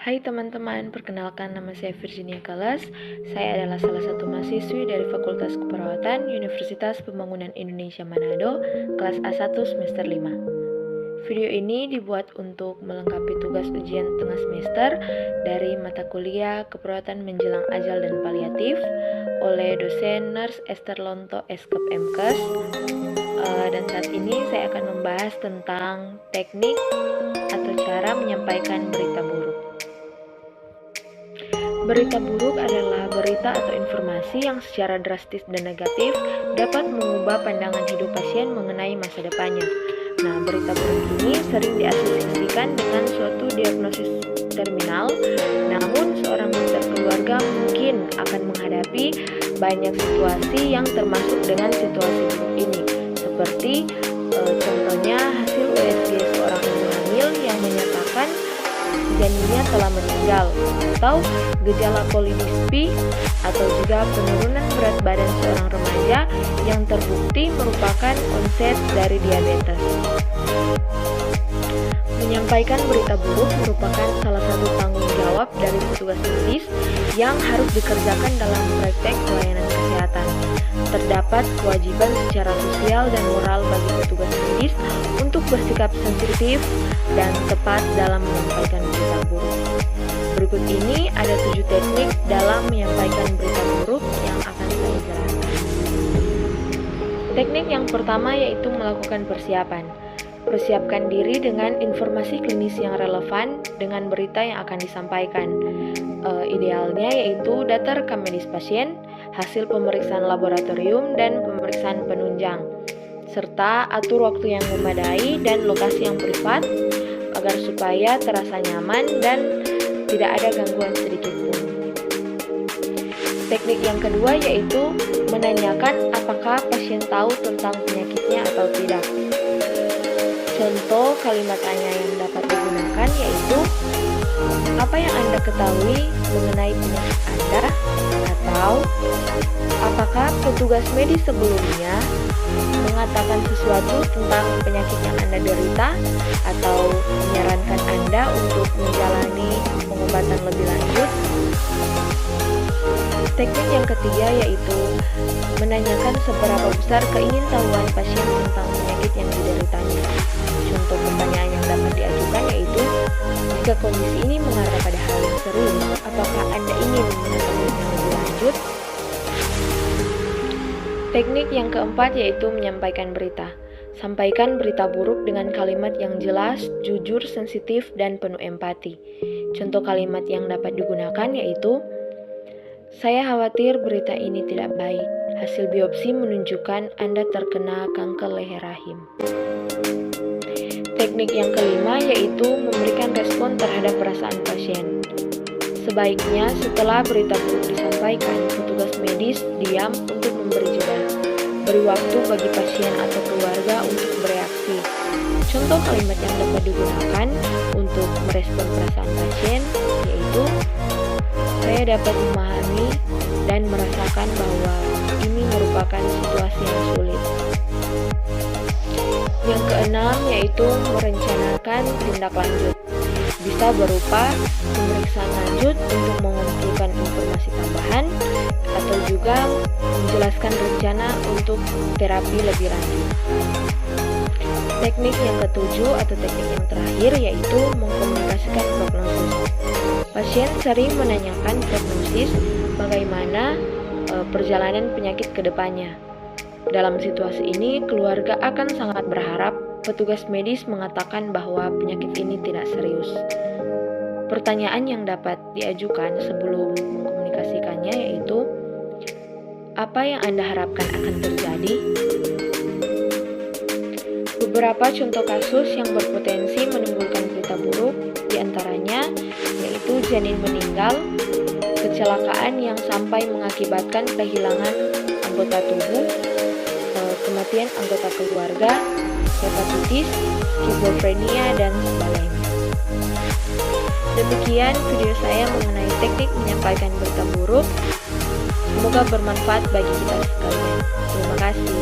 Hai teman-teman, perkenalkan nama saya Virginia Kalas. Saya adalah salah satu mahasiswi dari Fakultas Keperawatan Universitas Pembangunan Indonesia Manado, kelas A1 semester 5. Video ini dibuat untuk melengkapi tugas ujian tengah semester dari mata kuliah Keperawatan Menjelang Ajal dan Paliatif oleh dosen Nurse Esther Lonto Eskep MKes. Dan saat ini saya akan membahas tentang teknik atau cara menyampaikan berita buruk. Berita buruk adalah berita atau informasi yang secara drastis dan negatif dapat mengubah pandangan hidup pasien mengenai masa depannya. Nah, berita buruk ini sering diasosiasikan dengan suatu diagnosis terminal, namun seorang dokter keluarga mungkin akan menghadapi banyak situasi yang termasuk dengan situasi buruk ini, seperti contohnya hasil USG seorang ibu hamil yang menyatakan janinnya telah meninggal, atau gejala polidispi, atau juga penurunan berat badan seorang remaja yang terbukti merupakan onset dari diabetes. Menyampaikan berita buruk merupakan salah satu tanggung jawab dari petugas medis yang harus dikerjakan dalam praktek pelayanan kesehatan. Terdapat kewajiban secara sosial dan moral bagi petugas medis untuk bersikap sensitif dan tepat dalam menyampaikan berita buruk. Berikut ini ada 7 teknik dalam menyampaikan berita buruk yang akan saya jelaskan. Teknik yang pertama yaitu melakukan persiapan. Persiapkan diri dengan informasi klinis yang relevan dengan berita yang akan disampaikan. Idealnya yaitu data rekam medis pasien, hasil pemeriksaan laboratorium dan pemeriksaan penunjang, serta atur waktu yang memadai dan lokasi yang privat agar supaya terasa nyaman dan tidak ada gangguan sedikit pun. Teknik yang kedua yaitu menanyakan apakah pasien tahu tentang penyakitnya atau tidak. Contoh kalimat tanya yang dapat digunakan yaitu, apa yang Anda ketahui mengenai penyakit Anda? Atau, apakah petugas medis sebelumnya mengatakan sesuatu tentang penyakit yang Anda derita atau menyarankan Anda untuk menjalani pengobatan lebih lanjut? Teknik yang ketiga yaitu menanyakan seberapa besar keingintahuan pasien tentang penyakit yang dideritanya. Contoh pertanyaan yang dapat diajukan yaitu, jika kondisi ini mengarah pada hal yang serius, apakah Anda ingin mengetahuinya lebih lanjut? Teknik yang keempat yaitu menyampaikan berita. Sampaikan berita buruk dengan kalimat yang jelas, jujur, sensitif, dan penuh empati. Contoh kalimat yang dapat digunakan yaitu, saya khawatir berita ini tidak baik. Hasil biopsi menunjukkan Anda terkena kanker leher rahim. Teknik yang kelima yaitu memberikan respon terhadap perasaan pasien. Sebaiknya setelah berita buruk disampaikan, petugas medis diam untuk memberi jeda. Beri waktu bagi pasien atau keluarga untuk bereaksi. Contoh kalimat yang dapat digunakan untuk merespon perasaan pasien yaitu, saya dapat memahami dan merasakan bahwa ini merupakan situasi yang sulit. Yang keenam yaitu merencanakan tindak lanjut. Bisa berupa pemeriksaan lanjut untuk mengumpulkan informasi tambahan atau juga menjelaskan rencana untuk terapi lebih lanjut. Teknik yang ketujuh atau teknik yang terakhir yaitu mengkomunikasikan prognosis. Pasien sering menanyakan prognosis bagaimana perjalanan penyakit ke depannya. Dalam situasi ini, keluarga akan sangat berharap petugas medis mengatakan bahwa penyakit ini tidak serius. Pertanyaan yang dapat diajukan sebelum mengkomunikasikannya yaitu, apa yang Anda harapkan akan terjadi? Beberapa contoh kasus yang berpotensi menimbulkan berita buruk diantaranya yaitu janin meninggal, kecelakaan yang sampai mengakibatkan kehilangan anggota tubuh, kematian anggota keluarga, hepatitis, skizofrenia, dan sebagainya. Demikian video saya mengenai teknik menyampaikan berita buruk. Semoga bermanfaat bagi kita sekalian. Terima kasih.